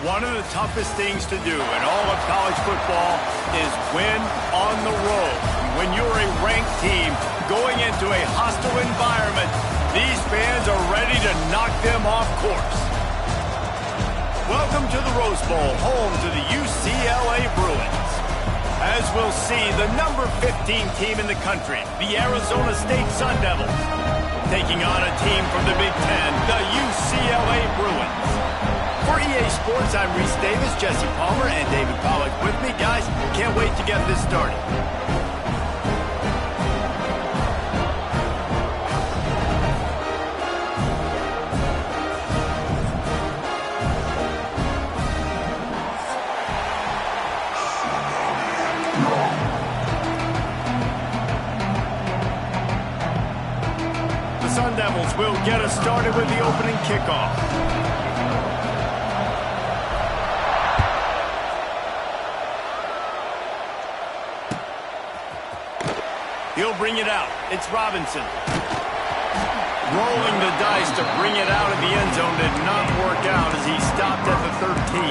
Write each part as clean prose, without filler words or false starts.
One of the toughest things to do in all of college football is win on the road. When you're a ranked team going into a hostile environment, these fans are ready to knock them off course. Welcome to the Rose Bowl, home to the UCLA Bruins. As we'll see, the number 15 team in the country, the Arizona State Sun Devils, taking on a team from the Big Ten, the UCLA Bruins. For EA Sports, I'm Reese Davis, Jesse Palmer, and David Pollack with me. Guys, can't wait to get this started. The Sun Devils will get us started with the opening kickoff. He'll bring it out. It's Robinson. Rolling the dice to bring it out of the end zone did not work out as he stopped at the 13.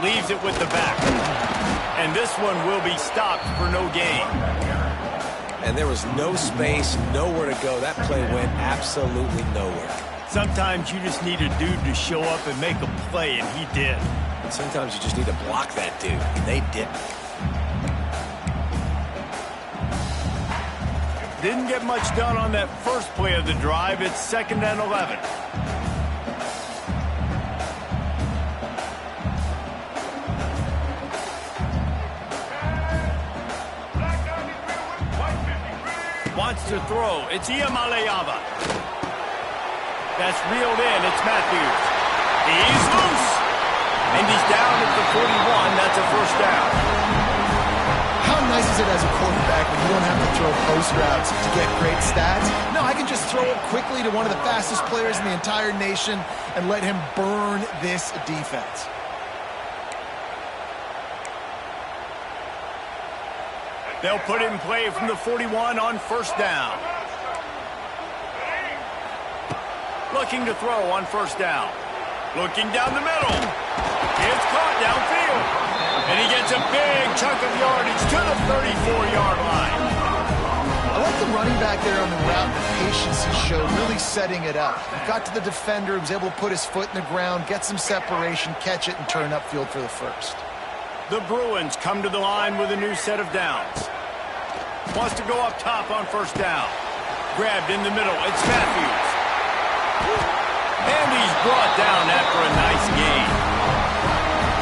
Leaves it with the back. And this one will be stopped for no gain. And there was no space, nowhere to go. That play went absolutely nowhere. Sometimes you just need a dude to show up and make a play, and he did. And sometimes you just need to block that dude, and they didn't. Didn't get much done on that first play of the drive. It's 2nd and 11. Wants to throw. It's Iamaleava. That's reeled in. It's Matthews. He's loose. And he's down at the 41. That's a first down. How nice is it as a quarterback when you don't have to throw post routes to get great stats? No, I can just throw it quickly to one of the fastest players in the entire nation and let him burn this defense. They'll put it in play from the 41 on first down. Looking to throw on first down. Looking down the middle. It's caught downfield. And he gets a big chunk of yardage to the 34-yard line. I like the running back there on the route, the patience he showed, really setting it up. Got to the defender, was able to put his foot in the ground, get some separation, catch it, and turn upfield for the first. The Bruins come to the line with a new set of downs. Wants to go up top on first down. Grabbed in the middle. It's Matthews. And he's brought down after a nice gain.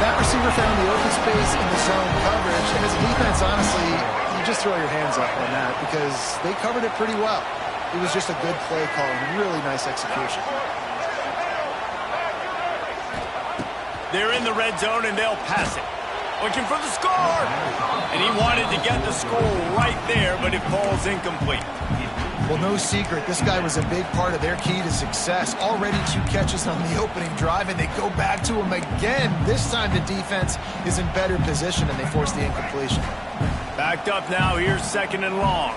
That receiver found the open space in the zone coverage. And as a defense, honestly, you just throw your hands up on that because they covered it pretty well. It was just a good play call and really nice execution. They're in the red zone and they'll pass it. Looking for the score! And he wanted to get the score right there, but it falls incomplete. Well, no secret, this guy was a big part of their key to success. Already 2 catches on the opening drive, and they go back to him again. This time the defense is in better position, and they force the incompletion. Backed up now, here's 2nd and long.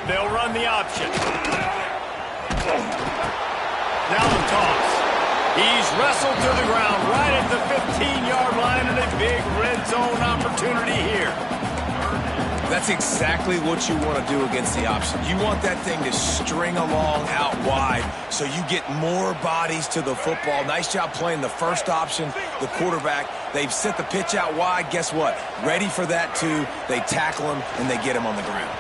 They'll run the option. Now the toss. He's wrestled to the ground right at the 15-yard line and a big red zone opportunity here. That's exactly what you want to do against the option. You want that thing to string along out wide so you get more bodies to the football. Nice job playing the first option, the quarterback. They've sent the pitch out wide. Guess what? Ready for that too. They tackle him and they get him on the ground.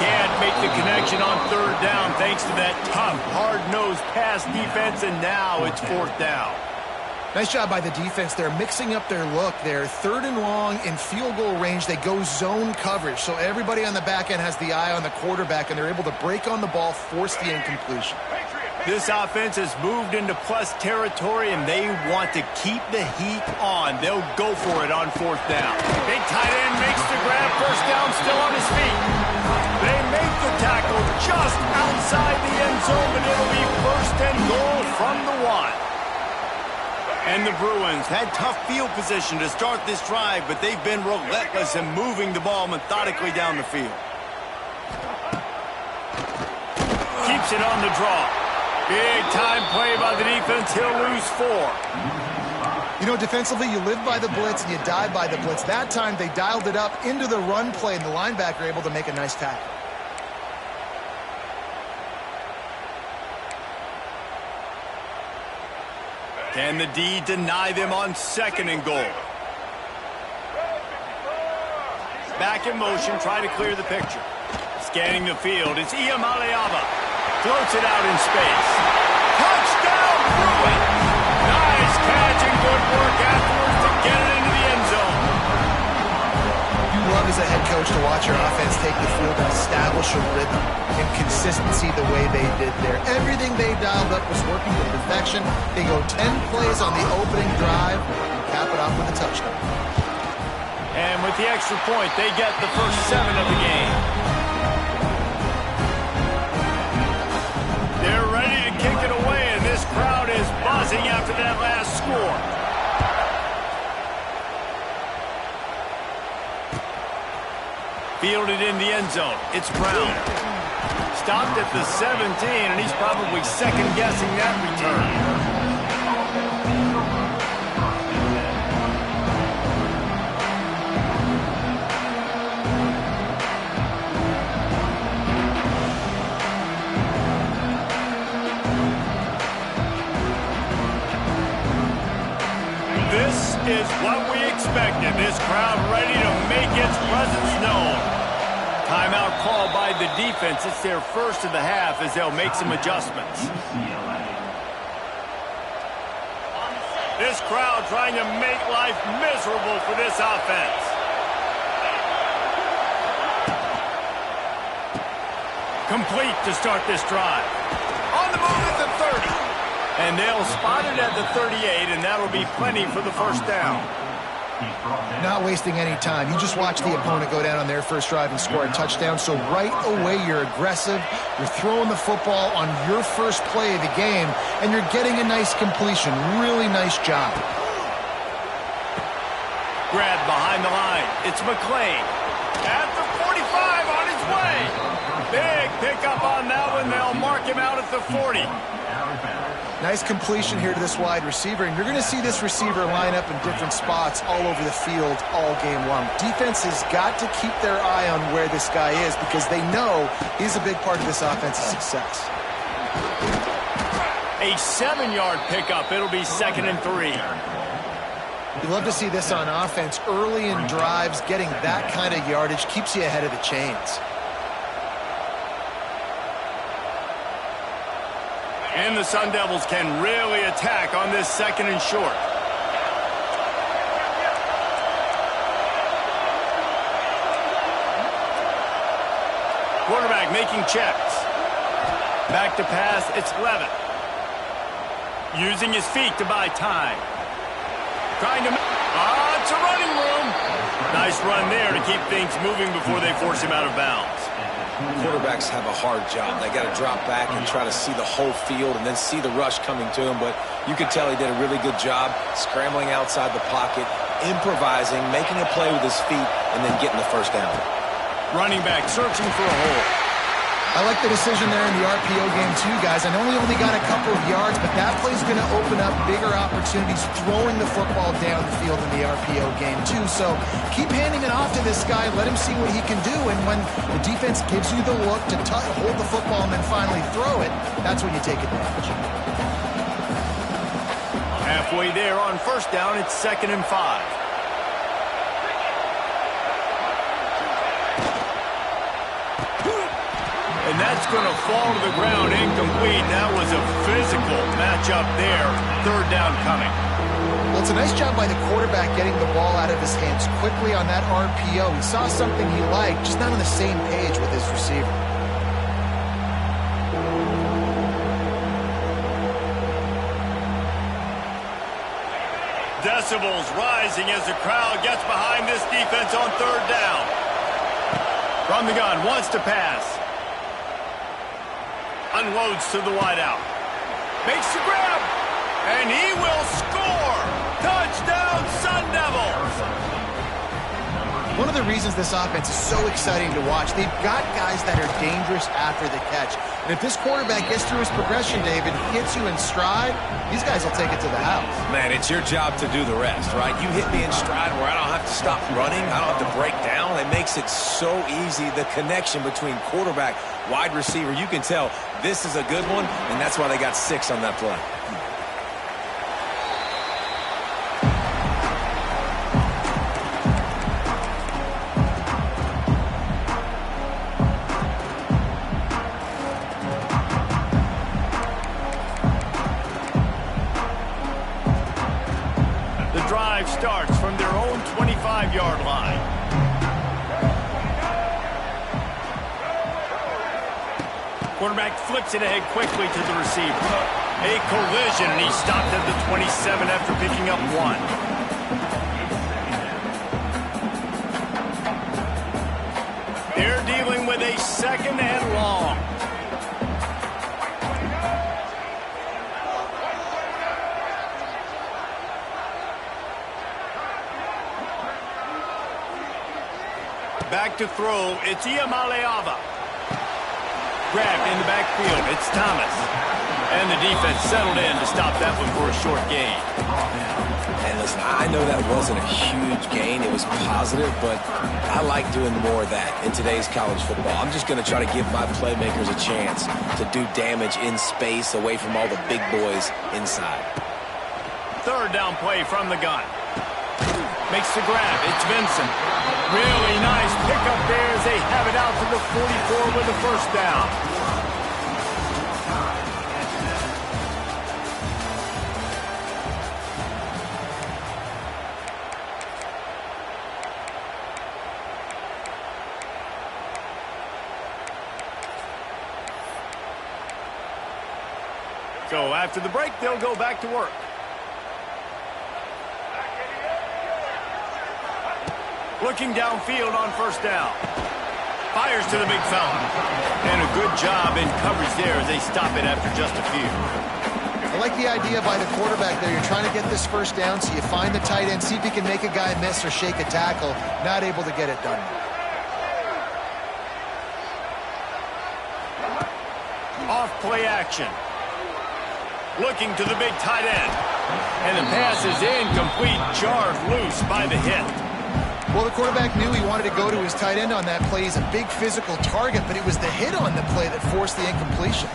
Can't make the connection on 3rd down thanks to that tough, hard-nosed pass defense, and now it's 4th down. Nice job by the defense there, mixing up their look there. 3rd and long in field goal range. They go zone coverage, so everybody on the back end has the eye on the quarterback, and they're able to break on the ball, force the incompletion. This offense has moved into plus territory, and they want to keep the heat on. They'll go for it on 4th down. Big tight end makes the grab. First down, still on his feet. They make the tackle just outside the end zone, but it'll be first and goal from the 1. And the Bruins had tough field position to start this drive, but they've been relentless in moving the ball methodically down the field. Keeps it on the draw. Big time play by the defense. He'll lose 4. You know, defensively, you live by the blitz and you die by the blitz. That time, they dialed it up into the run play, and the linebacker able to make a nice tackle. Can the D deny them on 2nd and goal? Back in motion, try to clear the picture. Scanning the field, it's Iamaleava. Floats it out in space. Touchdown, Bruins! Nice catch and good work afterwards to get it into the end zone. You love as a head coach to watch your offense take the field and establish a rhythm and consistency the way they did there. Everything they dialed up was working to perfection. They go 10 plays on the opening drive and cap it off with a touchdown. And with the extra point, they get the first 7 of the game. They're ready to kick it away, and this crowd is buzzing after that last score. Fielded in the end zone. It's Brown. Stopped at the 17, and he's probably second-guessing that return. This is what we expected. This crowd ready to make its presence known. Timeout called by the defense. It's their first of the half as they'll make some adjustments. This crowd trying to make life miserable for this offense. Complete to start this drive. On the move at the 30. And they'll spot it at the 38, and that'll be plenty for the first down. Not wasting any time. You just watch the opponent go down on their first drive and score a touchdown. So right away, you're aggressive. You're throwing the football on your first play of the game, and you're getting a nice completion. Really nice job. Grab behind the line. It's McLean. At the 45 on his way. Big pickup on that one. They'll mark him out at the 40. Nice completion here to this wide receiver, and you're going to see this receiver line up in different spots all over the field all game long. Defense has got to keep their eye on where this guy is because they know he's a big part of this offense's success. A 7-yard pickup. It'll be 2nd and 3. You love to see this on offense. Early in drives, getting that kind of yardage keeps you ahead of the chains. And the Sun Devils can really attack on this 2nd and short. Quarterback making checks. Back to pass, it's Levitt. Using his feet to buy time. Trying to... it's a running room. Nice run there to keep things moving before they force him out of bounds. Quarterbacks have a hard job. They got to drop back and try to see the whole field and then see the rush coming to him. But you could tell he did a really good job scrambling outside the pocket, improvising, making a play with his feet, and then getting the first down. Running back searching for a hole. I like the decision there in the RPO game too, guys. I know he only got a couple of yards, but that play's going to open up bigger opportunities throwing the football down the field in the RPO game too. So keep handing it off to this guy. Let him see what he can do. And when the defense gives you the look to hold the football and then finally throw it, that's when you take advantage. Halfway there on first down, it's 2nd and 5. And that's going to fall to the ground incomplete. That was a physical matchup there. 3rd down coming. Well, it's a nice job by the quarterback getting the ball out of his hands quickly on that RPO. He saw something he liked, just not on the same page with his receiver. Decibels rising as the crowd gets behind this defense on 3rd down. From the gun, wants to pass. Unloads to the wideout. Makes the grab. And he will score. Touchdown, Sun Devils. One of the reasons this offense is so exciting to watch, they've got guys that are dangerous after the catch. And if this quarterback gets through his progression, David, hits you in stride, these guys will take it to the house. Man, it's your job to do the rest, right? You hit me in stride where I don't have to stop running. I don't have to break down. It makes it so easy. The connection between quarterback, wide receiver, you can tell this is a good one, and that's why they got 6 on that play. Starts from their own 25-yard line. Quarterback flips it ahead quickly to the receiver. A collision, and he stopped at the 27 after picking up 1. They're dealing with a 2nd and long. Back to throw, it's Iamaleava. Grabbed in the backfield, it's Thomas. And the defense settled in to stop that one for a short gain. And listen, I know that wasn't a huge gain. It was positive, but I like doing more of that in today's college football. I'm just going to try to give my playmakers a chance to do damage in space away from all the big boys inside. 3rd down play from the gun. Makes the grab. It's Vincent. Really nice pickup there as they have it out to the 44 with the 1st down. So after the break, they'll go back to work. Looking downfield on 1st down. Fires to the big fella. And a good job in coverage there as they stop it after just a few. I like the idea by the quarterback there. You're trying to get this 1st down, so you find the tight end, see if he can make a guy miss or shake a tackle. Not able to get it done. Off play action. Looking to the big tight end. And the pass is incomplete, jarred loose by the hit. Well, the quarterback knew he wanted to go to his tight end on that play. He's a big physical target, but it was the hit on the play that forced the incompletion.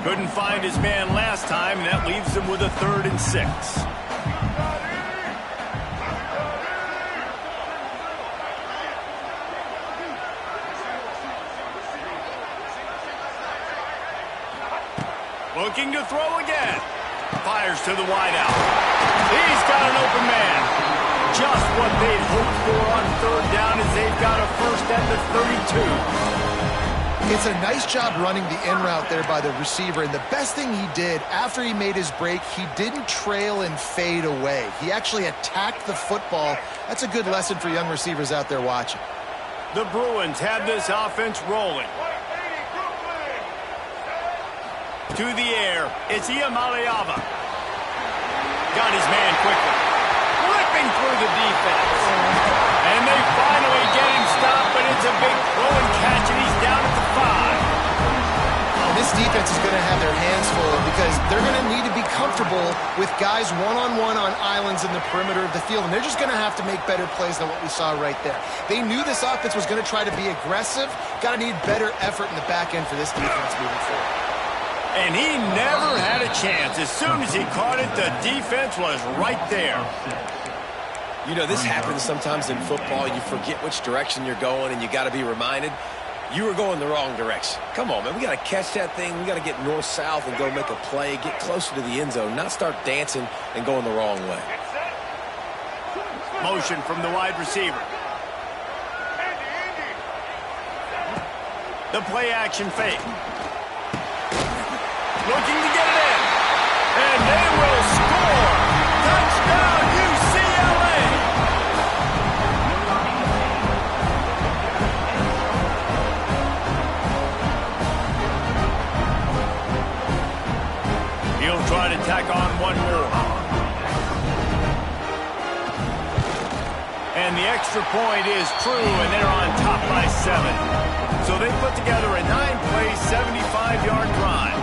Couldn't find his man last time, and that leaves him with a 3rd and 6. Looking to throw again. Fires to the wideout. He's got an open man. Just what they'd hoped for on 3rd down as they've got a 1st at the 32. It's a nice job running the in route there by the receiver, and the best thing he did after he made his break, he didn't trail and fade away. He actually attacked the football. That's a good lesson for young receivers out there watching. The Bruins have this offense rolling. To the air, it's Iamaleava. Got his man quickly. Flipping through the defense. And they finally get him stopped, but it's a big throw and catch, and he's down at the 5. And this defense is going to have their hands full because they're going to need to be comfortable with guys one-on-one on islands in the perimeter of the field, and they're just going to have to make better plays than what we saw right there. They knew this offense was going to try to be aggressive. Got to need better effort in the back end for this defense moving forward. And he never had a chance. As soon as he caught it, the defense was right there. You know, this happens sometimes in football. You forget which direction you're going, and you got to be reminded you were going the wrong direction. Come on, man. We got to catch that thing. We got to get north-south and go make a play, get closer to the end zone, not start dancing and going the wrong way. Motion from the wide receiver. The play action fake. Looking to get it in. And they will score. Touchdown, UCLA. one more. And the extra point is true, and they're on top by 7. So they put together a 9-play, 75-yard drive.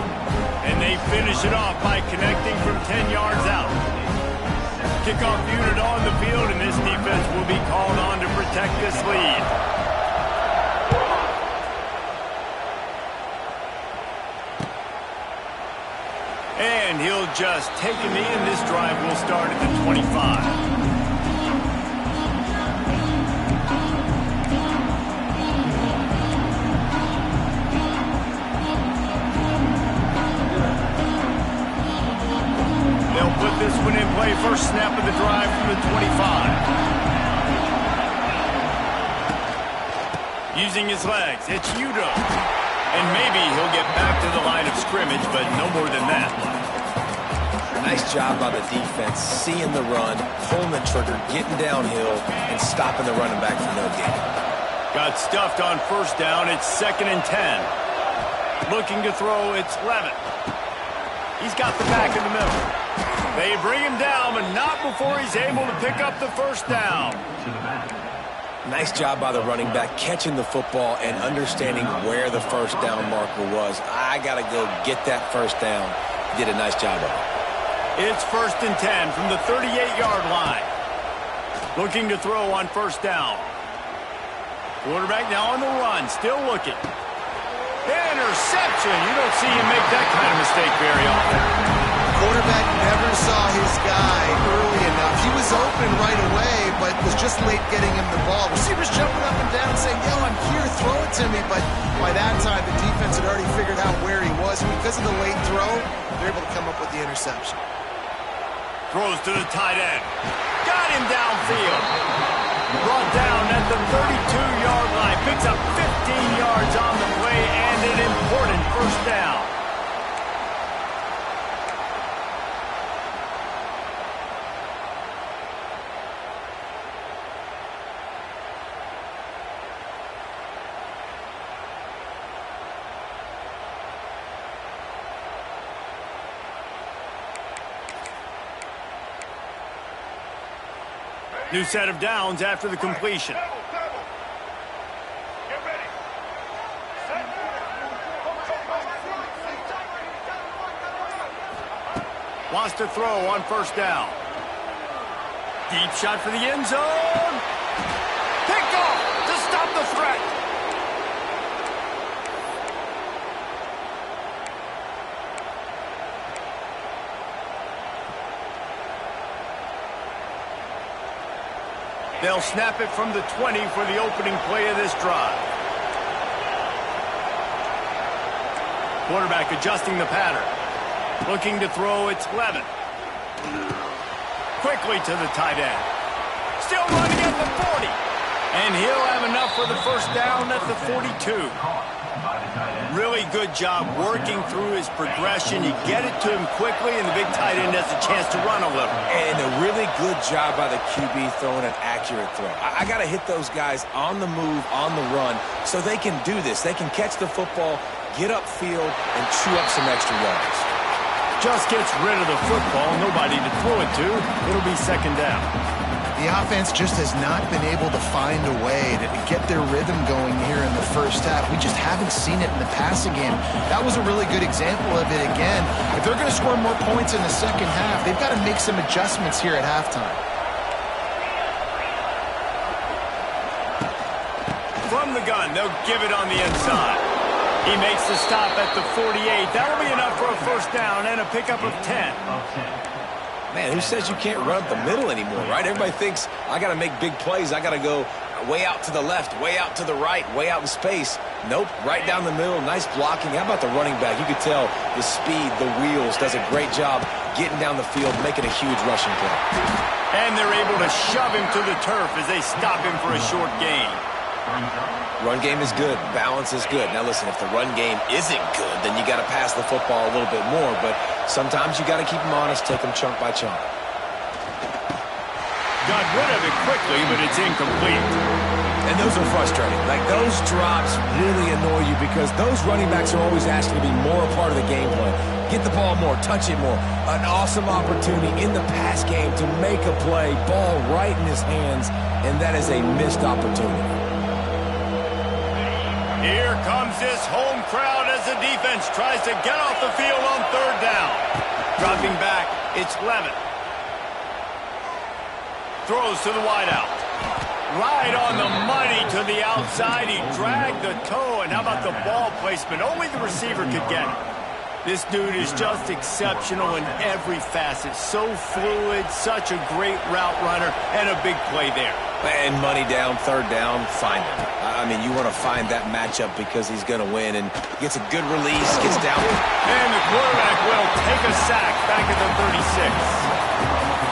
And they finish it off by connecting from 10 yards out. Kickoff unit on the field, and this defense will be called on to protect this lead. And he'll just take a knee, and this drive will start at the 25. Put this one in play. First snap of the drive from the 25. Using his legs, it's Udo. And maybe he'll get back to the line of scrimmage, but no more than that. Nice job by the defense, seeing the run, pulling the trigger, getting downhill, and stopping the running back for no gain. Got stuffed on first down. It's 2nd and 10. Looking to throw, it's Levitt. He's got the back in the middle. They bring him down, but not before he's able to pick up the first down. Nice job by the running back, catching the football and understanding where the first down marker was. I got to go get that first down. He did a nice job of it. It's 1st and 10 from the 38-yard line. Looking to throw on first down. Quarterback now on the run, still looking. Interception. You don't see him make that kind of mistake very often. Quarterback never saw his guy early enough. He was open right away, but was just late getting him the ball. Receivers jumping up and down saying, yo, I'm here, throw it to me. But by that time, the defense had already figured out where he was. And because of the late throw, they're able to come up with the interception. Throws to the tight end. Got him downfield. Brought down at the 32-yard line. Picks up 15 yards on the play and an important first down. New set of downs after the completion. Wants to throw on first down. Deep shot for the end zone. Picked off to stop the threat. They'll snap it from the 20 for the opening play of this drive. Quarterback adjusting the pattern. Looking to throw, it's Levitt. Quickly to the tight end. Still running at the 40. And he'll have enough for the first down at the 42. Really good job working through his progression. You get it to him quickly, and the big tight end has a chance to run a little. And a really good job by the QB throwing an accurate throw. I got to hit those guys on the move, on the run, so they can do this. They can catch the football, get upfield, and chew up some extra yards. Just gets rid of the football, nobody to throw it to. It'll be second down. The offense just has not been able to find a way to get their rhythm going here in the first half. We just haven't seen it in the passing game. That was a really good example of it again. If they're going to score more points in the second half, they've got to make some adjustments here at halftime. From the gun, they'll give it on the inside. He makes the stop at the 48. That'll be enough for a first down and a pickup of 10. Man, who says you can't run up the middle anymore, right? Everybody thinks, I got to make big plays. I got to go way out to the left, way out to the right, way out in space. Nope, right down the middle, nice blocking. How about the running back? You could tell the speed, the wheels, does a great job getting down the field, making a huge rushing play. And they're able to shove him to the turf as they stop him for a short gain. Run game is good. Balance is good. Now, listen, if the run game isn't good, then you got to pass the football a little bit more. But sometimes you got to keep them honest, take them chunk by chunk. Got rid of it quickly, but it's incomplete. And those are frustrating. Like, those drops really annoy you because those running backs are always asking to be more a part of the game plan. Get the ball more, touch it more. An awesome opportunity in the pass game to make a play, ball right in his hands, and that is a missed opportunity. Here comes this home crowd as the defense tries to get off the field on third down. Dropping back, it's Levin. Throws to the wideout. Right on the money to the outside. He dragged the toe, and how about the ball placement? Only the receiver could get it. This dude is just exceptional in every facet. So fluid, such a great route runner, and a big play there. And money down, third down, find him. I mean, you want to find that matchup because he's going to win, and gets a good release, gets down. And the quarterback will take a sack back at the 36.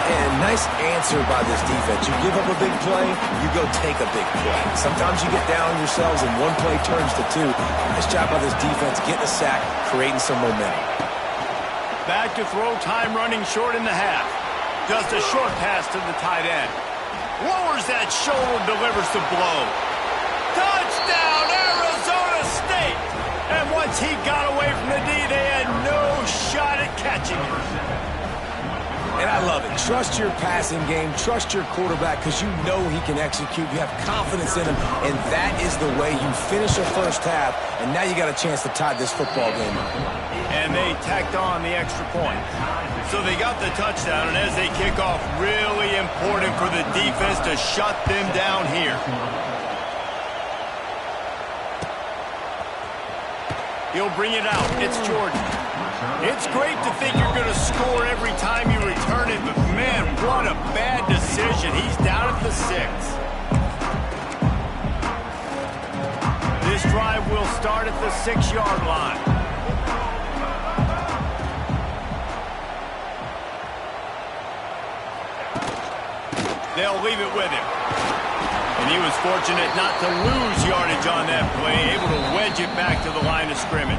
And nice answer by this defense. You give up a big play, you go take a big play. Sometimes you get down on yourselves and one play turns to two. Nice job by this defense, getting a sack, creating some momentum. Back to throw, time running short in the half. Just a short pass to the tight end. Lowers that shoulder, delivers the blow. Touchdown, Arizona State! And once he got away from the D, they had no shot at catching it. And I love it. Trust your passing game. Trust your quarterback because you know he can execute. You have confidence in him, and that is the way you finish a first half, and now you got a chance to tie this football game up. And they tacked on the extra point. So they got the touchdown, and as they kick off, really important for the defense to shut them down here. He'll bring it out. It's Jordan. It's great to think you're going to score every time you return it, but man, what a bad decision. He's down at the 6. This drive will start at the 6-yard line. They'll leave it with him. And he was fortunate not to lose yardage on that play, able to wedge it back to the line of scrimmage.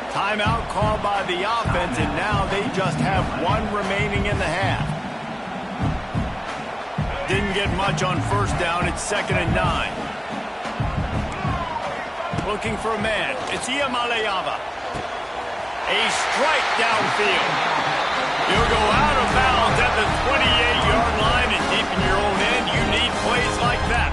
Timeout called by the offense, and now they just have one remaining in the half. Didn't get much on first down. It's 2nd and 9. Looking for a man. It's Iamaleava. A strike downfield. He'll go out of bounds at the 28-yard line, and deep in your own end, you need plays like that.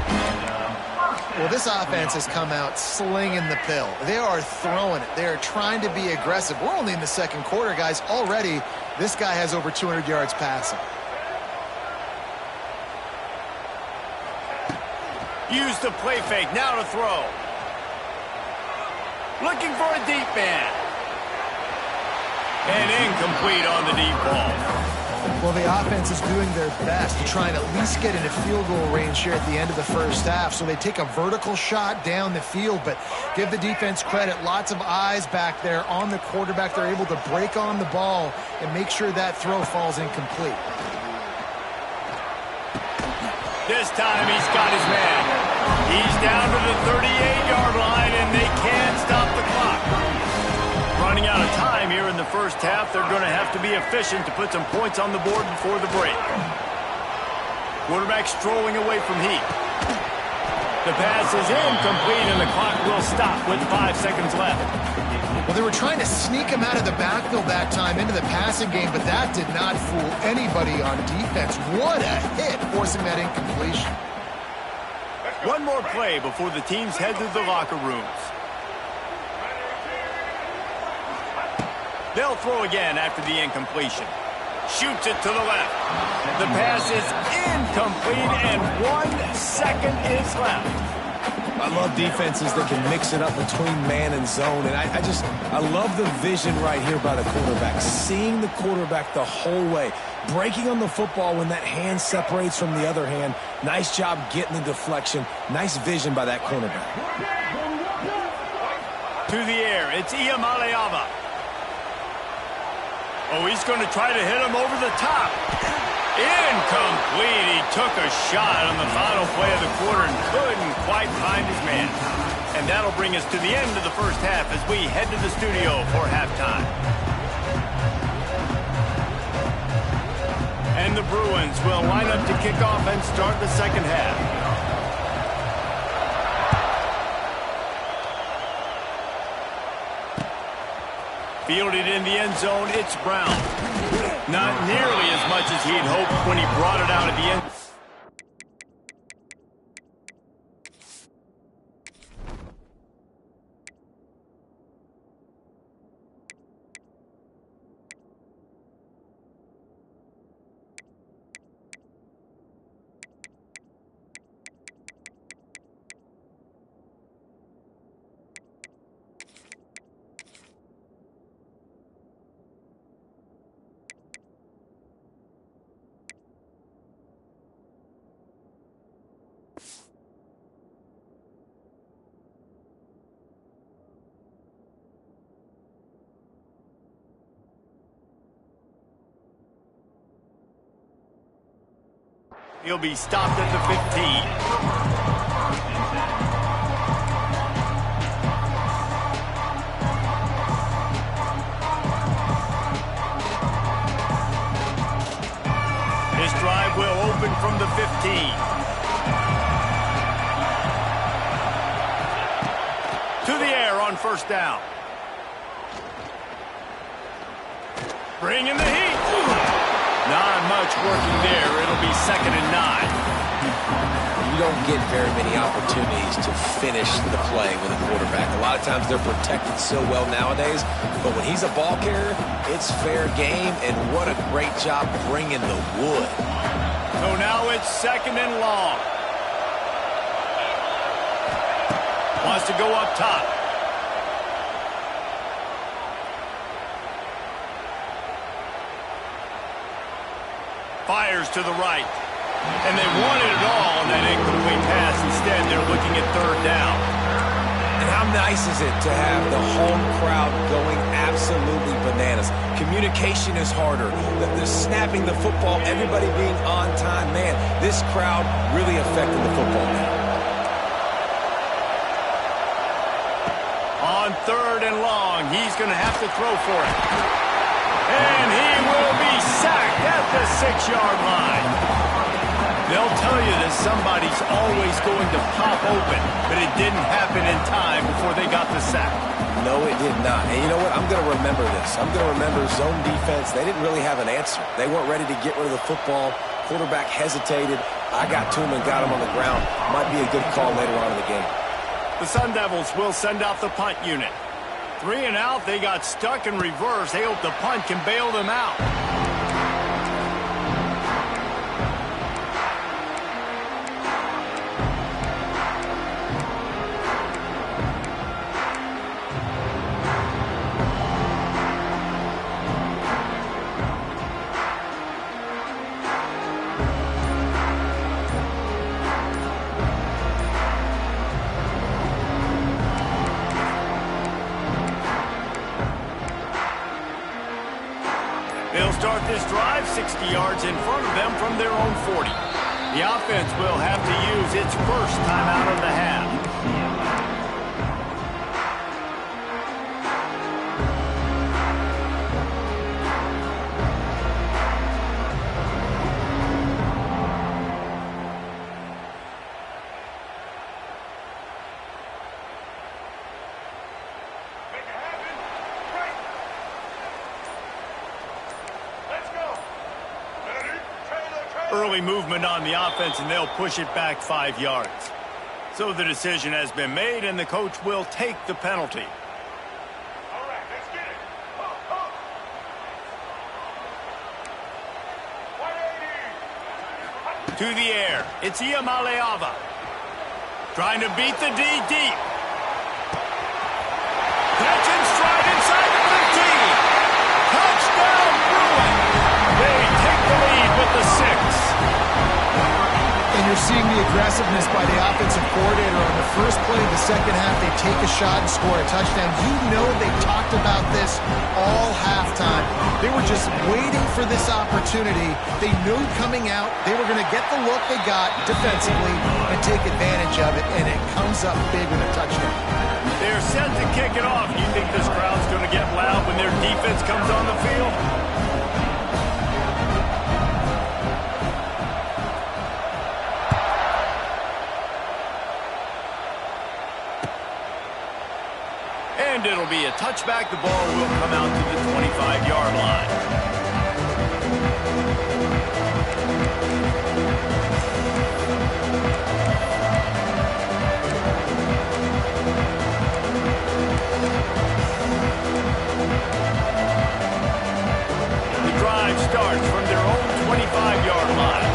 Well, this offense has come out slinging the pill. They are throwing it. They are trying to be aggressive. We're only in the second quarter, guys. Already, this guy has over 200 yards passing. Use the play fake. Now to throw. Looking for a deep man. And incomplete on the deep ball. Well, the offense is doing their best to try and at least get into field goal range here at the end of the first half. So they take a vertical shot down the field, but give the defense credit. Lots of eyes back there on the quarterback. They're able to break on the ball and make sure that throw falls incomplete. This time he's got his man. He's down to the 38-yard line, and they can't stop the clock. Running out of time here in the first half. They're going to have to be efficient to put some points on the board before the break. Quarterback strolling away from heat. The pass is incomplete, and the clock will stop with 5 seconds left. Well, they were trying to sneak him out of the backfield that time into the passing game, but that did not fool anybody on defense. What a hit, forcing that incompletion. One more play before the teams head to the locker rooms. They'll throw again after the incompletion. Shoots it to the left. The pass is incomplete, and 1 second is left. I love defenses that can mix it up between man and zone, and I love the vision right here by the quarterback. Seeing the quarterback the whole way. Breaking on the football when that hand separates from the other hand. Nice job getting the deflection. Nice vision by that cornerback. To the air, it's Iamaleava. Oh, he's going to try to hit him over the top. Incomplete. He took a shot on the final play of the quarter and couldn't quite find his man. And that'll bring us to the end of the first half as we head to the studio for halftime. And the Bruins will line up to kick off and start the second half. Fielded in the end zone, it's Brown. Not nearly as much as he'd hoped when he brought it out at the end. He'll be stopped at the 15. This drive will open from the 15. To the air on first down. Bringing the heat. Not much working there. It'll be 2nd and 9. You don't get very many opportunities to finish the play with a quarterback. A lot of times they're protected so well nowadays, but when he's a ball carrier, it's fair game, and what a great job bringing the wood. So now it's 2nd and long. Wants to go up top. Fires to the right. And they wanted it all on that incomplete pass. Instead, they're looking at 3rd down. And how nice is it to have the home crowd going absolutely bananas? Communication is harder. The snapping the football, everybody being on time. Man, this crowd really affected the football now. On 3rd and long, he's going to have to throw for it. And he will be sacked at the 6-yard line. They'll tell you that somebody's always going to pop open, but it didn't happen in time before they got the sack. No, it did not. And you know what? I'm going to remember this. I'm going to remember zone defense. They didn't really have an answer. They weren't ready to get rid of the football. Quarterback hesitated. I got to him and got him on the ground. Might be a good call later on in the game. The Sun Devils will send out the punt unit. 3 and out, they got stuck in reverse. They hope the punt can bail them out. They'll start this drive 60 yards in front of them from their own 40. The offense will have to use its first timeout of the half. Early movement on the offense, and they'll push it back 5 yards. So the decision has been made, and the coach will take the penalty. All right, let's get it. To the air, it's Iamaleava. Trying to beat the D deep. Catch and stride inside the 15. Touchdown, Bruin. They take the lead with the 6. And you're seeing the aggressiveness by the offensive coordinator on the first play of the second half. They take a shot and score a touchdown. You know they talked about this all halftime. They were just waiting for this opportunity. They knew coming out they were going to get the look they got defensively and take advantage of it, and it comes up big with a touchdown. They're set to kick it off. You think this crowd's going to get loud when their defense comes on the field? And it'll be a touchback. The ball will come out to the 25-yard line. The drive starts from their own 25-yard line.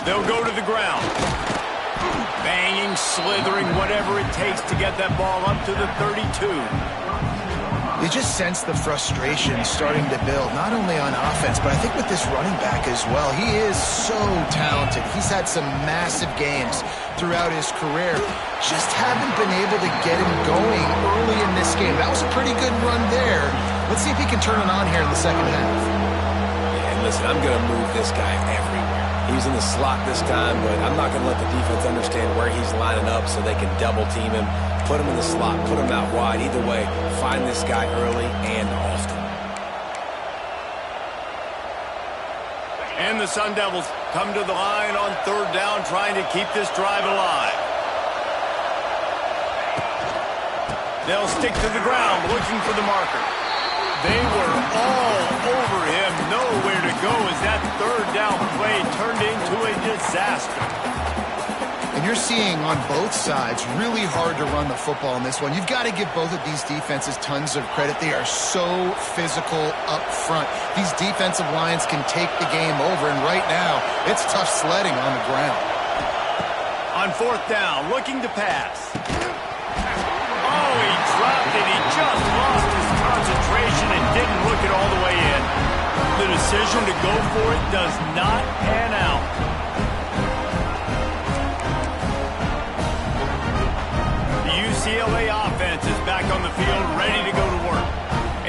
They'll go to the ground. Banging, slithering, whatever it takes to get that ball up to the 32. You just sense the frustration starting to build, not only on offense, but I think with this running back as well. He is so talented. He's had some massive games throughout his career. Just haven't been able to get him going early in this game. That was a pretty good run there. Let's see if he can turn it on here in the second half. Yeah, and listen, I'm going to move this guy everywhere. He was in the slot this time, but I'm not going to let the defense understand where he's lining up so they can double team him, put him in the slot, put him out wide. Either way, find this guy early and often. And the Sun Devils come to the line on third down, trying to keep this drive alive. They'll stick to the ground, looking for the marker. They were all over him, nowhere to go as that third down play turned into a disaster. And you're seeing on both sides really hard to run the football in this one. You've got to give both of these defenses tons of credit. They are so physical up front. These defensive lines can take the game over, and right now, it's tough sledding on the ground. On fourth down, looking to pass. Oh, he dropped it. He just lost his concentration and didn't look it all the way in. The decision to go for it does not pan out. The UCLA offense is back on the field, ready to go to work.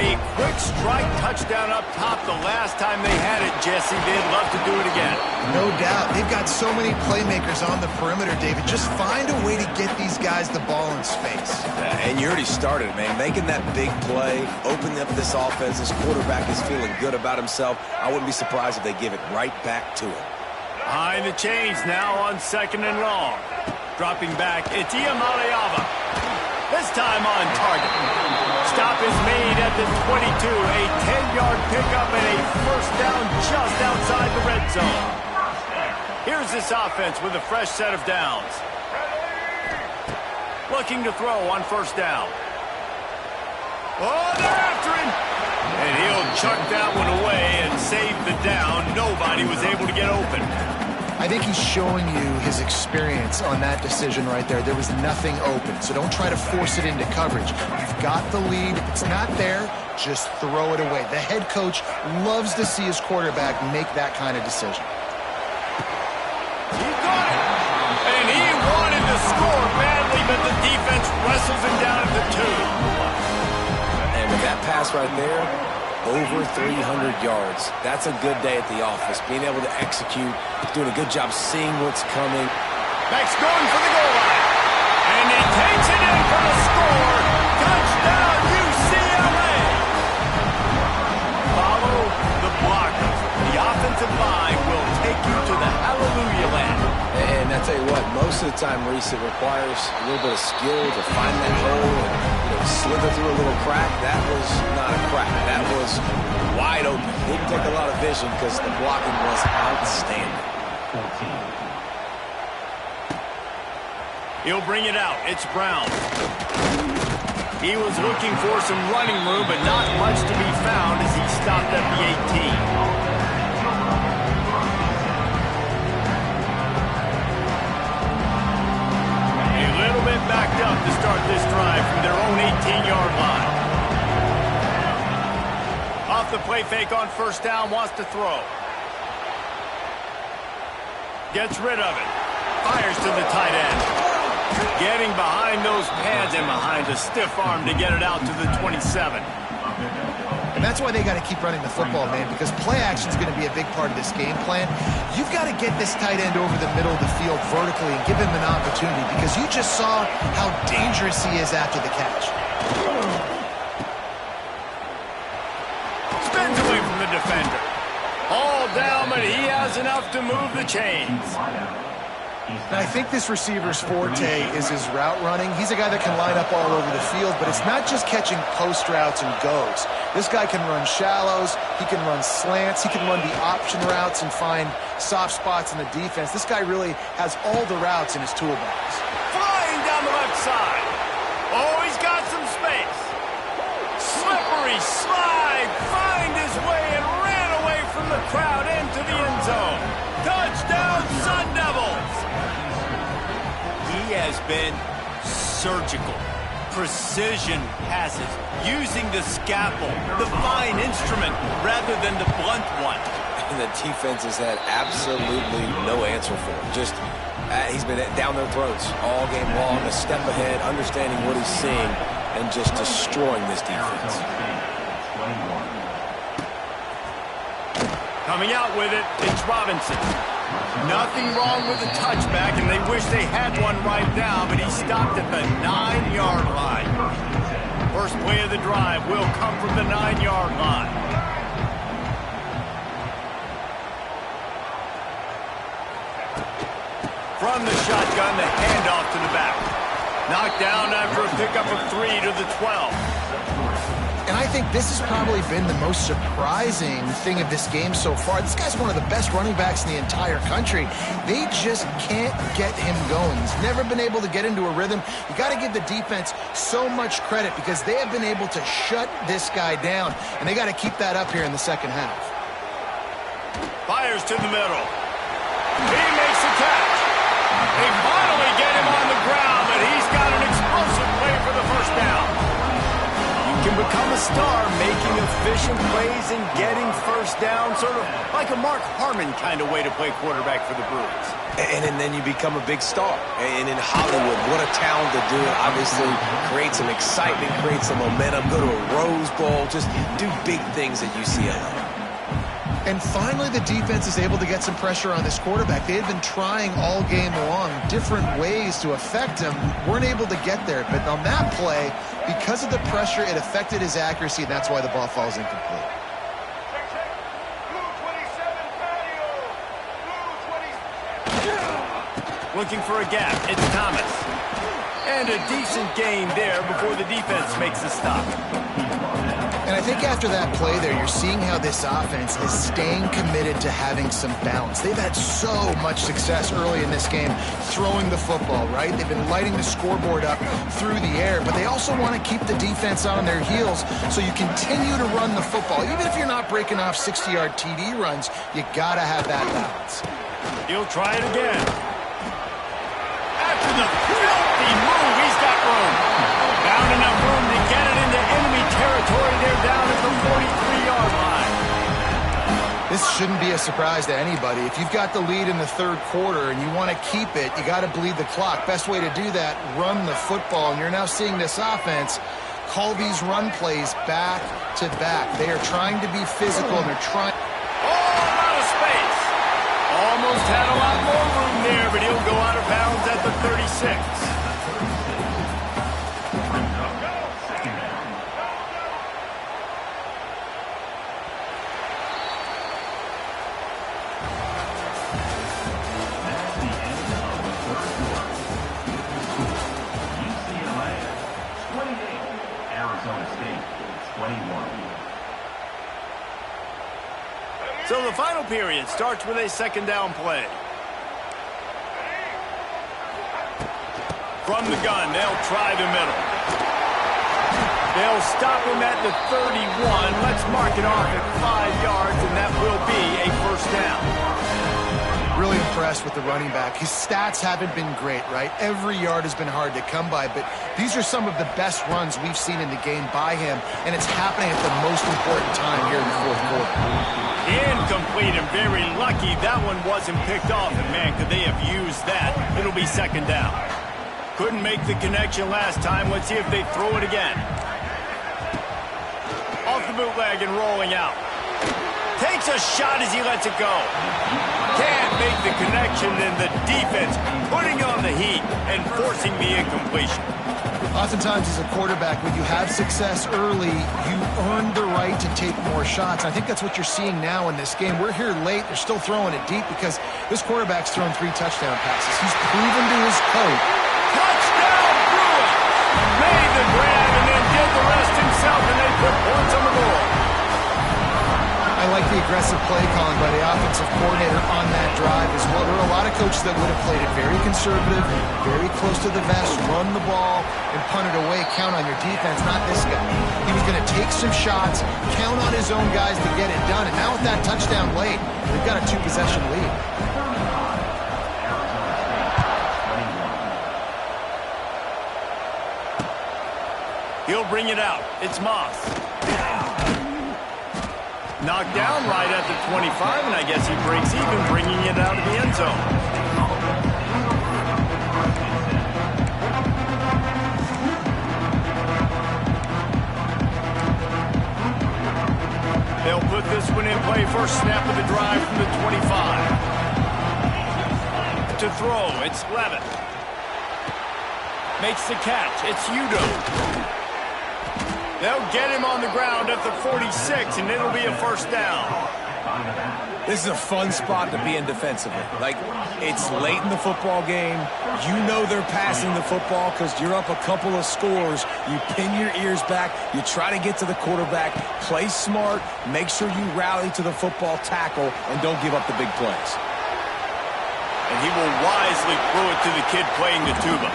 A quick strike touchdown up top the last time they had it, Jesse. They'd love to do it again. No doubt. They've got so many playmakers on the perimeter, David. Just find a way to get these guys the ball in space. And you already started, man. Making that big play, opening up this offense. This quarterback is feeling good about himself. I wouldn't be surprised if they give it right back to him. Behind the chains now on second and long. Dropping back, it's Iamaleava. This time on target. Stop is made at the 22. A 10-yard pickup and a first down just outside the red zone. Here's this offense with a fresh set of downs. Looking to throw on first down. Oh, they're after him. And he'll chuck that one away and save the down. Nobody was able to get open. I think he's showing you his experience on that decision right there. There was nothing open, so don't try to force it into coverage. You've got the lead. If it's not there, just throw it away. The head coach loves to see his quarterback make that kind of decision. He got it. And he wanted to score badly, but the defense wrestles him down at the 2. And with that pass right there, over 300 yards. That's a good day at the office. Being able to execute, doing a good job seeing what's coming. Max going for the goal line. And he takes it in for the score. Touchdown, UCLA. Follow the blockers. The offensive line will take you to the hallelujah land. And I tell you what, most of the time, Reese, it requires a little bit of skill to find that hole and slither through a little crack. That was not a crack. That was wide open. Didn't take a lot of vision because the blocking was outstanding. He'll bring it out. It's Brown. He was looking for some running room, but not much to be found as he stopped at the 18. Backed up to start this drive from their own 18-yard line. Off the play fake on first down, wants to throw. Gets rid of it. Fires to the tight end. Getting behind those pads and behind a stiff arm to get it out to the 27. And that's why they got to keep running the football, man, because play action is going to be a big part of this game plan. You've got to get this tight end over the middle of the field vertically and give him an opportunity because you just saw how dangerous he is after the catch. Spins away from the defender. All down, but he has enough to move the chains. And I think this receiver's forte is his route running. He's a guy that can line up all over the field, but it's not just catching post routes and goes. This guy can run shallows, he can run slants, he can run the option routes and find soft spots in the defense. This guy really has all the routes in his toolbox. Flying down the left side. Oh, he's got some space. Slippery slide, find his way and ran away from the crowd into the end zone. Touchdown, Sun Devils! He has been surgical. Precision passes, using the scalpel, the fine instrument, rather than the blunt one. And the defense has had absolutely no answer for him. Just, he's been down their throats all game long, a step ahead, understanding what he's seeing, and just destroying this defense. Coming out with it, it's Robinson. Nothing wrong with the touchback, and they wish they had one right now, but he stopped at the 9-yard line. First play of the drive will come from the 9-yard line. From the shotgun, the handoff to the back. Knocked down after a pickup of 3 to the 12. And I think this has probably been the most surprising thing of this game so far. This guy's one of the best running backs in the entire country. They just can't get him going. He's never been able to get into a rhythm. You got to give the defense so much credit because they have been able to shut this guy down, and they got to keep that up here in the second half. Fires to the middle. He makes the catch. They finally get him on the ground, but he's got an explosive play for the first down. Can become a star making efficient plays and getting first down, sort of like a Mark Harmon kind of way to play quarterback for the Bruins. And then you become a big star. And in Hollywood, what a talent to do it. Obviously, create some excitement, create some momentum, go to a Rose Bowl, just do big things at UCLA. And finally, the defense is able to get some pressure on this quarterback. They had been trying all game long different ways to affect him. Weren't able to get there. But on that play, because of the pressure, it affected his accuracy, and that's why the ball falls incomplete. Looking for a gap. It's Thomas. And a decent gain there before the defense makes the stop. And I think after that play there, you're seeing how this offense is staying committed to having some balance. They've had so much success early in this game throwing the football, right? They've been lighting the scoreboard up through the air, but they also want to keep the defense on their heels so you continue to run the football. Even if you're not breaking off 60-yard TD runs, you got to have that balance. He'll try it again. After the filthy move, he's got room. Found enough room to get it into enemy territory. They're down at the 43-yard line. This shouldn't be a surprise to anybody. If you've got the lead in the third quarter and you want to keep it, you got to bleed the clock. Best way to do that, run the football. And you're now seeing this offense call these run plays back to back. They are trying to be physical, and they're trying. Oh, out of space. Almost had a lot more room there, but he'll go out of bounds at the 36. So the final period starts with a second down play. From the gun, they'll try the middle. They'll stop him at the 31. Let's mark it off at 5 yards, and that will be a first down. Really impressed with the running back. His stats haven't been great, right? Every yard has been hard to come by, but these are some of the best runs we've seen in the game by him, and it's happening at the most important time here in the fourth quarter. Incomplete, and very lucky that one wasn't picked off, and man, could they have used that. It'll be second down. Couldn't make the connection last time. Let's see if they throw it again. Off the bootleg and rolling out. Takes a shot as he lets it go. Can't make the connection, and the defense putting on the heat and forcing the incompletion. Oftentimes as a quarterback, when you have success early, you earn the right to take more shots. I think that's what you're seeing now in this game. We're here late. They're still throwing it deep because this quarterback's thrown 3 touchdown passes. He's proven to his coach. Touchdown, Bruin! Made the grab and then did the rest himself, and they put points on the board. I like the aggressive play calling by the offensive coordinator on that drive as well. There are a lot of coaches that would have played it very conservative, very close to the vest, run the ball, and punt it away. Count on your defense, not this guy. He was going to take some shots, count on his own guys to get it done. And now with that touchdown late, they've got a 2-possession lead. He'll bring it out. It's Moss. Knocked down right at the 25, and I guess he breaks even, bringing it out of the end zone. They'll put this one in play. First snap of the drive from the 25. To throw, it's Levitt. Makes the catch. It's Udo. They'll get him on the ground at the 46, and it'll be a first down. This is a fun spot to be in defensively. Like, it's late in the football game. You know they're passing the football because you're up a couple of scores. You pin your ears back. You try to get to the quarterback. Play smart. Make sure you rally to the football tackle and don't give up the big plays. And he will wisely throw it to the kid playing the tuba.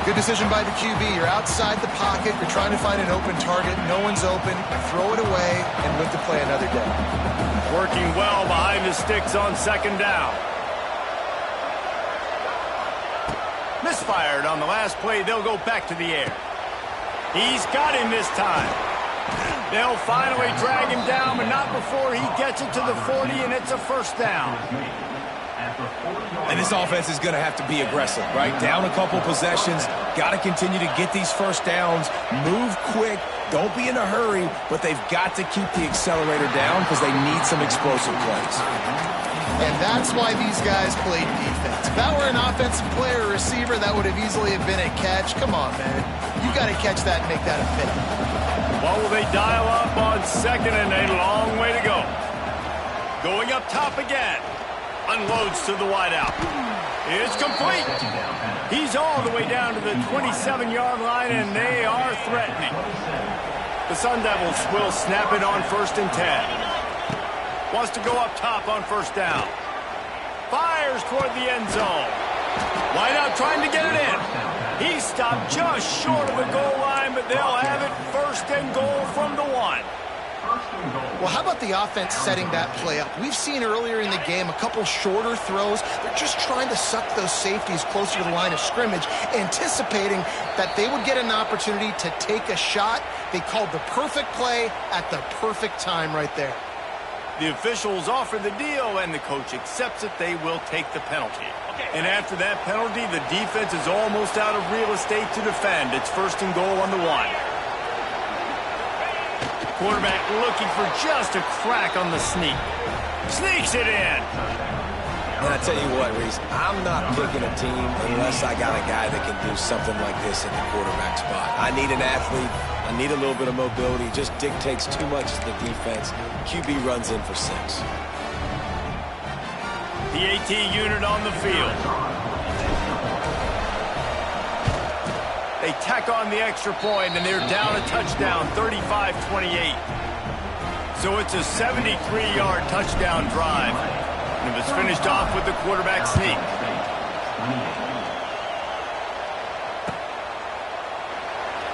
Good decision by the QB. You're outside the pocket. You're trying to find an open target. No one's open. Throw it away and live to play another day. Working well behind the sticks on second down. Misfired on the last play. They'll go back to the air. He's got him this time. They'll finally drag him down, but not before he gets it to the 40, and it's a first down. And this offense is going to have to be aggressive, right? Down a couple possessions. Got to continue to get these first downs. Move quick. Don't be in a hurry, but they've got to keep the accelerator down because they need some explosive plays. And that's why these guys played defense. If that were an offensive player or receiver, that would have easily have been a catch. Come on, man. You got to catch that and make that a pick. What will they dial up on second and a long way to go? Going up top again. Unloads to the wideout. It's complete. He's all the way down to the 27-yard line, and they are threatening. The Sun Devils will snap it on 1st and 10. Wants to go up top on first down. Fires toward the end zone. Wideout trying to get it in. He stopped just short of the goal line, but they'll have it 1st and goal from the 1. Well, how about the offense setting that play up? We've seen earlier in the game a couple shorter throws. They're just trying to suck those safeties closer to the line of scrimmage, anticipating that they would get an opportunity to take a shot. They called the perfect play at the perfect time right there. The officials offer the deal, and the coach accepts it. They will take the penalty. And after that penalty, the defense is almost out of real estate to defend. It's 1st and goal on the 1. Quarterback looking for just a crack on the sneak. Sneaks it in. And I tell you what, Reese, I'm not picking a team unless I got a guy that can do something like this at the quarterback spot. I need an athlete. I need a little bit of mobility. It just dictates too much to the defense. QB runs in for 6. The AT unit on the field. They tack on the extra point, and they're down a touchdown, 35-28. So it's a 73-yard touchdown drive. And it was finished off with the quarterback sneak.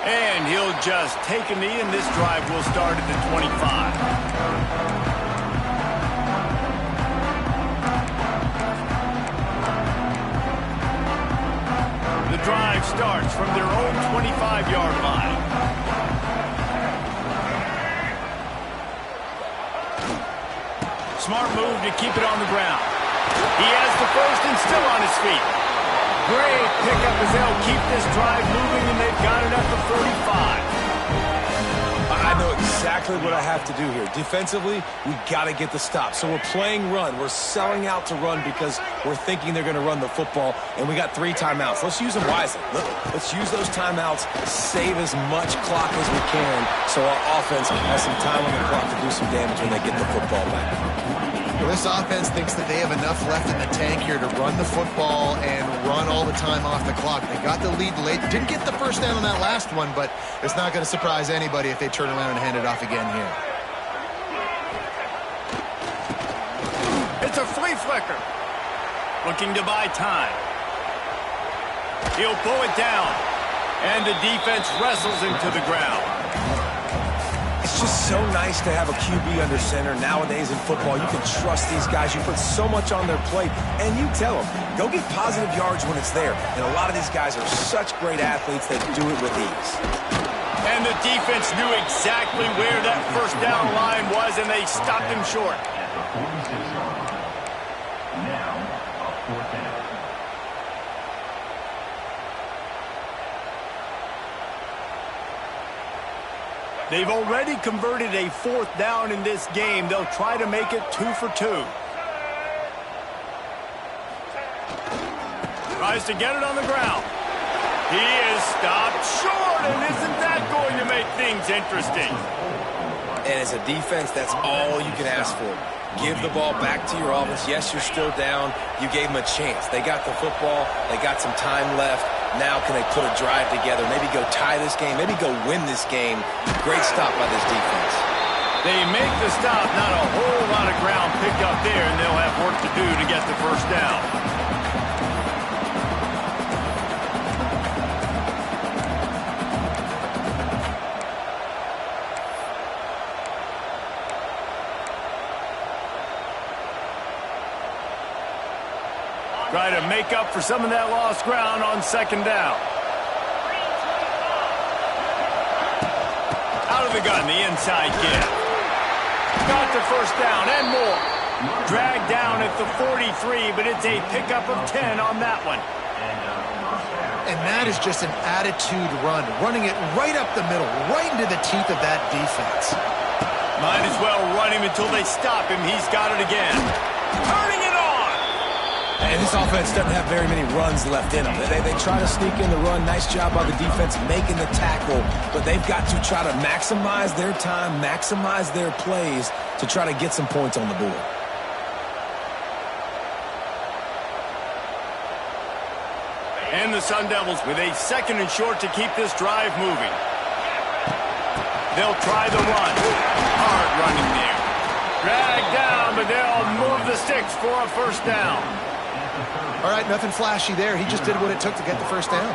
And he'll just take a knee, and this drive will start at the 25. The drive starts from their own 25-yard line. Smart move to keep it on the ground. He has the first and still on his feet. Great pickup as they'll keep this drive moving, and they've got it at the 45. I know exactly exactly what I have to do here. Defensively, we got to get the stop. So we're playing run. We're selling out to run because we're thinking they're going to run the football, and we got 3 timeouts. Let's use them wisely. Let's use those timeouts, save as much clock as we can so our offense has some time on the clock to do some damage when they get the football back. Well, this offense thinks that they have enough left in the tank here to run the football and run all the time off the clock. They got the lead late. Didn't get the first down on that last one, but it's not going to surprise anybody if they turn around and hand it off again here. It's a flea flicker. Looking to buy time. He'll pull it down. And the defense wrestles him to the ground. It's just so nice to have a QB under center. Nowadays in football, you can trust these guys. You put so much on their plate, and you tell them, go get positive yards when it's there. And a lot of these guys are such great athletes that do it with ease. And the defense knew exactly where that first down line was, and they stopped him short. Now, a 4th down. They've already converted a 4th down in this game. They'll try to make it 2 for 2. Tries to get it on the ground. He is stopped short, and isn't that going to make things interesting? And as a defense, that's all you can ask for. Give the ball back to your offense. Yes, you're still down. You gave them a chance. They got the football. They got some time left. Now can they put a drive together? Maybe go tie this game. Maybe go win this game. Great stop by this defense. They make the stop. Not a whole lot of ground picked up there, and they'll have work to do to get the first down. Try to make up for some of that lost ground on 2nd down. Out of the gun, the inside give. Got the first down and more. Dragged down at the 43, but it's a pickup of 10 on that one. And that is just an attitude run, running it right up the middle, right into the teeth of that defense. Might as well run him until they stop him. He's got it again. Turning it on. And this offense doesn't have very many runs left in them. They try to sneak in the run. Nice job by the defense making the tackle. But they've got to try to maximize their time, maximize their plays to try to get some points on the board. And the Sun Devils with a 2nd and short to keep this drive moving. They'll try the run. Hard running there. Dragged down, but they'll move the sticks for a first down. All right, nothing flashy there. He just did what it took to get the first down.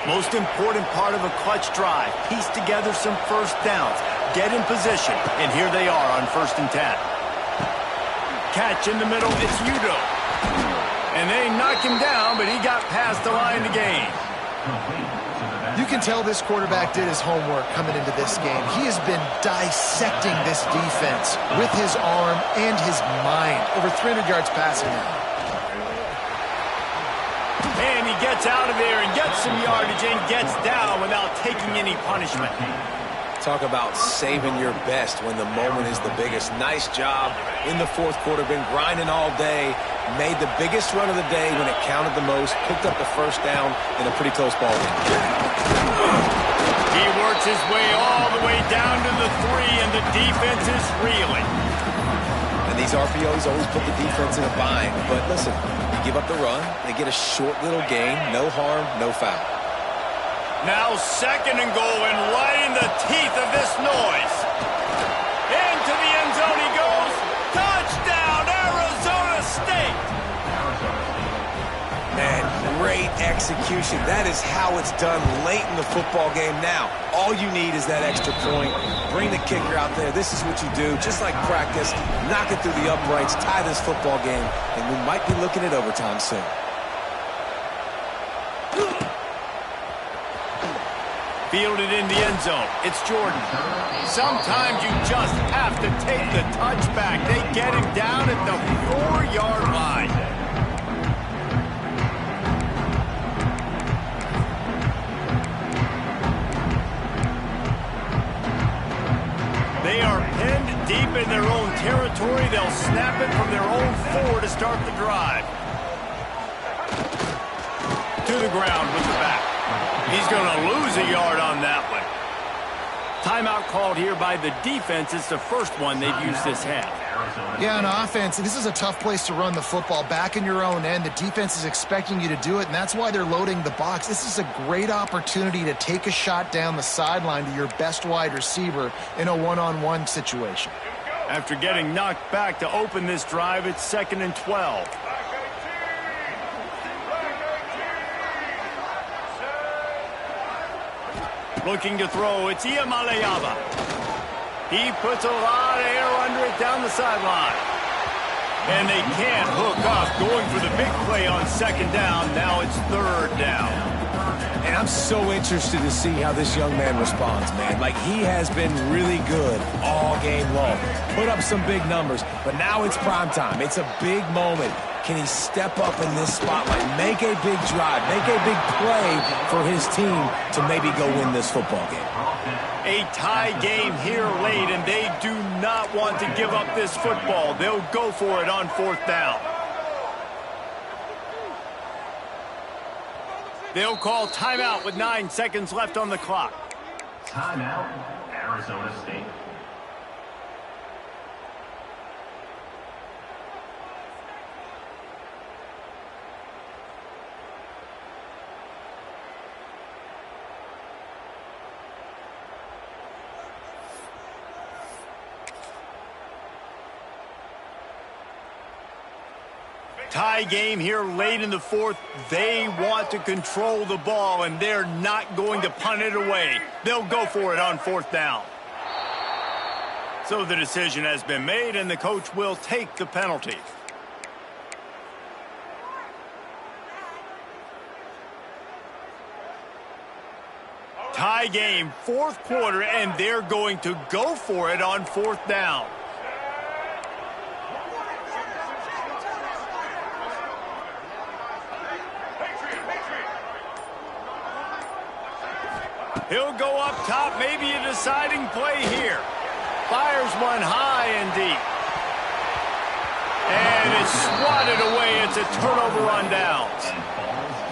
Most important part of a clutch drive. Piece together some first downs. Get in position. And here they are on 1st and 10. Catch in the middle. It's Udo. And they knock him down, but he got past the line to gain. You can tell this quarterback did his homework coming into this game. He has been dissecting this defense with his arm and his mind. Over 300 yards passing now. And he gets out of there and gets some yardage and gets down without taking any punishment. Talk about saving your best when the moment is the biggest. Nice job in the 4th quarter. Been grinding all day. Made the biggest run of the day when it counted the most. Picked up the first down in a pretty close ball game. He works his way all the way down to the 3, and the defense is reeling. And these RPOs always put the defense in a bind. But listen, you give up the run, they get a short little gain. No harm, no foul. Now 2nd and goal, and right in the teeth of this noise. Into the end zone he goes. Touchdown, Arizona State. Man, great execution. That is how it's done late in the football game. Now, all you need is that extra point. Bring the kicker out there. This is what you do. Just like practice, knock it through the uprights, tie this football game, and we might be looking at overtime soon. Fielded in the end zone. It's Jordan. Sometimes you just have to take the touchback. They get him down at the 4-yard line. deep in their own territory. They'll snap it from their own 4 to start the drive. To the ground with the back. He's going to lose a yard on that one. Timeout called here by the defense. It's the first one they've used this half. Yeah, on offense, this is a tough place to run the football. Back in your own end, the defense is expecting you to do it, and that's why they're loading the box. This is a great opportunity to take a shot down the sideline to your best wide receiver in a one-on-one situation. After getting knocked back to open this drive, it's 2nd and 12. Looking to throw, it's Iamaleava. He puts a lot of air under it down the sideline. And they can't hook up. Going for the big play on 2nd down. Now it's 3rd down. And I'm so interested to see how this young man responds, man. Like, he has been really good all game long. Put up some big numbers, but now it's prime time. It's a big moment. Can he step up in this spotlight, make a big drive, make a big play for his team to maybe go win this football game? A tie game here late, and they do not want to give up this football. They'll go for it on 4th down. They'll call timeout with 9 seconds left on the clock. Timeout, Arizona State. Tie game here late in the 4th. They want to control the ball, and they're not going to punt it away. They'll go for it on 4th down. So the decision has been made, and the coach will take the penalty. Tie game, 4th quarter, and they're going to go for it on 4th down. He'll go up top, maybe a deciding play here. Fires one high and deep. And it's swatted away. It's a turnover on downs.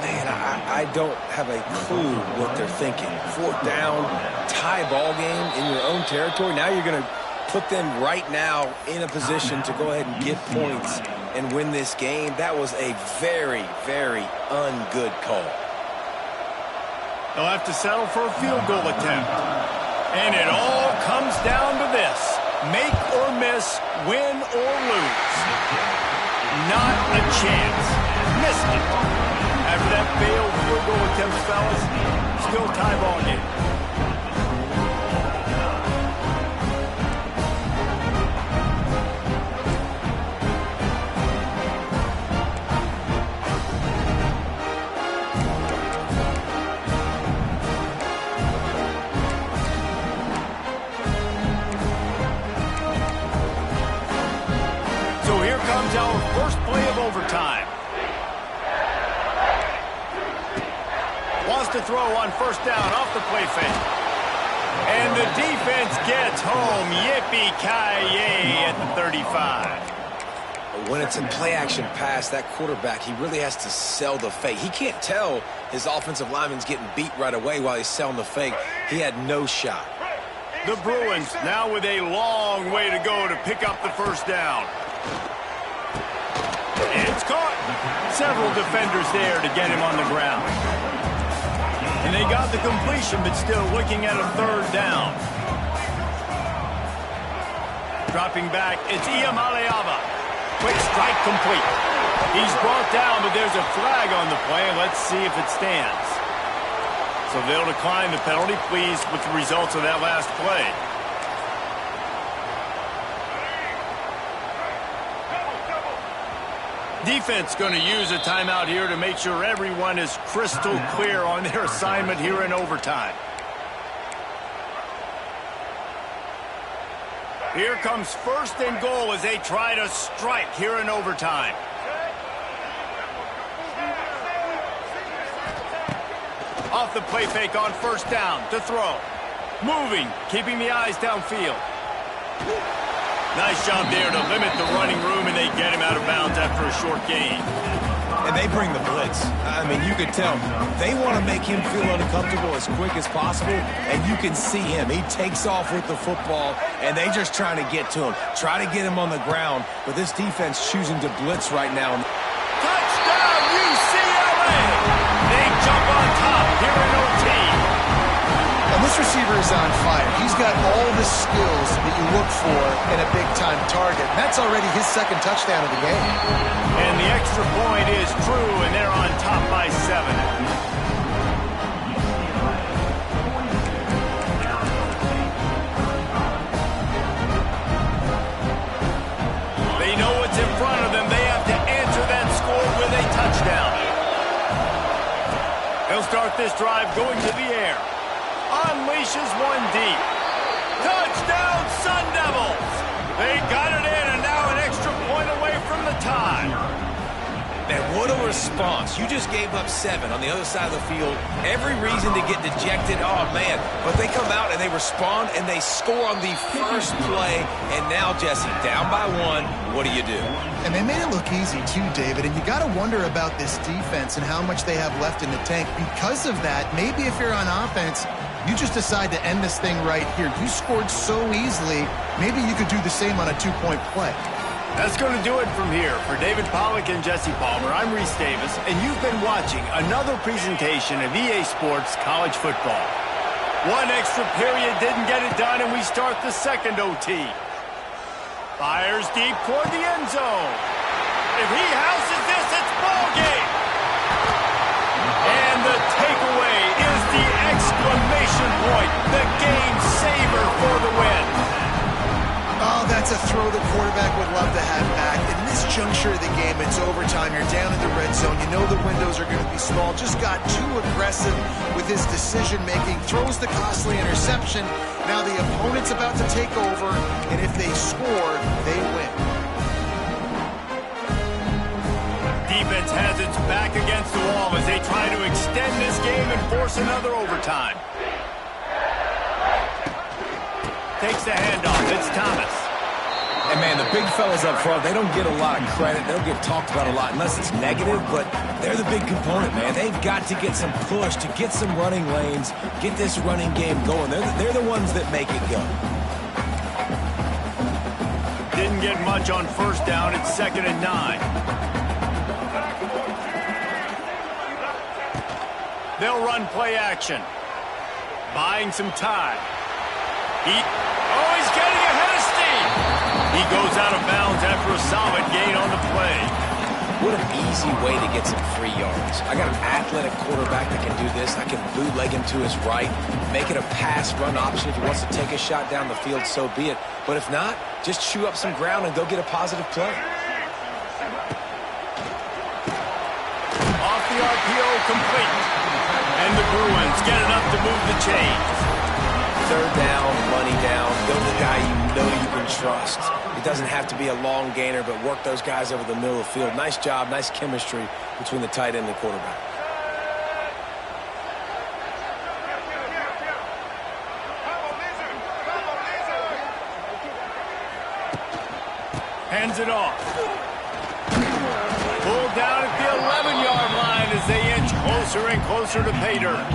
Man, I don't have a clue what they're thinking. 4th down, tie ball game in your own territory. Now you're going to put them right now in a position to go ahead and get points and win this game. That was a very, very ungood call. They'll have to settle for a field goal attempt. And it all comes down to this. Make or miss, win or lose. Not a chance. Missed it. After that failed field goal attempt, fellas, still tie ball game. Our first play of overtime. Wants to throw on 1st down off the play fake. And the defense gets home. Yippee-ki-yay at the 35. When it's a play-action pass, that quarterback, he really has to sell the fake. He can't tell his offensive lineman's getting beat right away while he's selling the fake. He had no shot. The Bruins now with a long way to go to pick up the 1st down. It's caught. Several defenders there to get him on the ground. And they got the completion, but still looking at a 3rd down. Dropping back, it's Iamaleava. Quick strike complete. He's brought down, but there's a flag on the play. Let's see if it stands. So they'll decline the penalty, pleased with the results of that last play. Defense going to use a timeout here to make sure everyone is crystal clear on their assignment here in overtime. Here comes 1st and goal as they try to strike here in overtime. Off the play fake on 1st down to throw. Moving, keeping the eyes downfield. Nice job there to limit the running room, and they get him out of bounds after a short gain. And they bring the blitz. I mean, you could tell they want to make him feel uncomfortable as quick as possible, and you can see him. He takes off with the football, and they just trying to get to him, try to get him on the ground, but this defense choosing to blitz right now. Touchdown, UCLA! They jump on top here in OT. And this receiver is on fire. He's got all the skills that you look for in a big-time target. That's already his second touchdown of the game. And the extra point is true, and they're on top by 7. They know what's in front of them. They have to answer that score with a touchdown. They'll start this drive going to the air. Unleashes one deep. Touchdown, Sun Devils! They got it in, and now an extra point away from the tie. Man, what a response. You just gave up 7 on the other side of the field. Every reason to get dejected. Oh, man. But they come out and they respond and they score on the first play. And now, Jesse, down by 1. What do you do? And they made it look easy, too, David. And you got to wonder about this defense and how much they have left in the tank. Because of that, maybe if you're on offense, you just decide to end this thing right here. You scored so easily, maybe you could do the same on a 2-point play. That's going to do it from here. For David Pollack and Jesse Palmer, I'm Reese Davis, and you've been watching another presentation of EA Sports College Football. One extra period didn't get it done, and we start the second OT. Fires deep toward the end zone. If he houses this, it's ball game. And the takeaway is the exclamation point, the game saver for the win. Oh, that's a throw the quarterback would love to have back. In this juncture of the game, it's overtime. You're down in the red zone. You know the windows are going to be small. Just got too aggressive with his decision-making. Throws the costly interception. Now the opponent's about to take over, and if they score, they win. Defense has its back against the wall as they try to extend this game and force another overtime. Takes the handoff. It's Thomas. And, man, the big fellas up front, they don't get a lot of credit. They don't get talked about a lot unless it's negative, but they're the big component, man. They've got to get some push to get some running lanes, get this running game going. They're the ones that make it go. Didn't get much on first down. It's 2nd and 9. They'll run play action. Buying some time. He's getting ahead of steam. He goes out of bounds after a solid gain on the play. What an easy way to get some free yards. I got an athletic quarterback that can do this. I can bootleg him to his right, make it a pass-run option. If he wants to take a shot down the field, so be it. But if not, just chew up some ground and go get a positive play. Off the RPO, complete. And the Bruins get enough to move the chains. 3rd down, money down. Go to the guy you know you can trust. It doesn't have to be a long gainer, but work those guys over the middle of the field. Nice job, nice chemistry between the tight end and the quarterback. Hands it off. Pulled down at the 11-yard line as they inch closer and closer to pay dirt.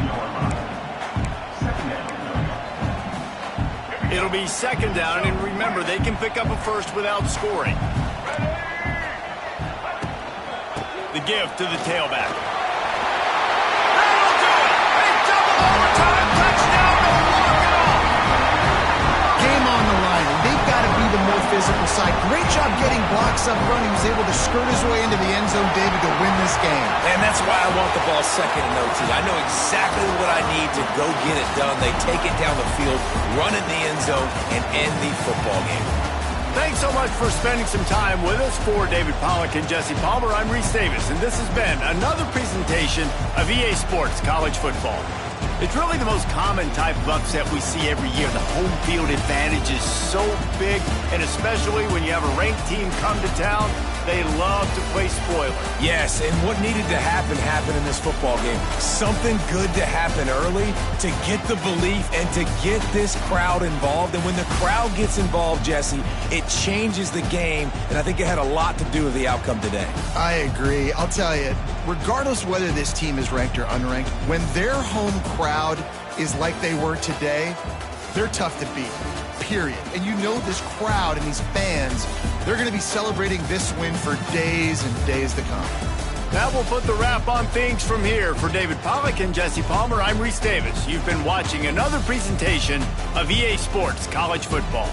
It'll be 2nd down, and remember, they can pick up a first without scoring. The give to the tailback. That'll do it! They double overtime, touchdown, they'll walk it off! Game on the line, and they've got to be the more physical side. Great job getting blocks up front. He was able to skirt his way into the end zone, David, to win this game. And that's why I want the ball 2nd and OT. I know exactly what I need to go get it done. They take it down the field, run in the end zone, and end the football game. Thanks so much for spending some time with us. For David Pollack and Jesse Palmer, I'm Reese Davis, and this has been another presentation of EA Sports College Football. It's really the most common type of upset we see every year. The home field advantage is so big, and especially when you have a ranked team come to town, They love to play spoiler. Yes, and what needed to happen happened in this football game. Something good to happen early to get the belief and to get this crowd involved. And when the crowd gets involved, Jesse, it changes the game, and I think it had a lot to do with the outcome today. I agree. I'll tell you, regardless whether this team is ranked or unranked, when their home crowd is like they were today, they're tough to beat, period. And you know this crowd and these fans, they're going to be celebrating this win for days and days to come. That will put the wrap on things from here. For David Pollack and Jesse Palmer, I'm Reese Davis. You've been watching another presentation of EA Sports College Football.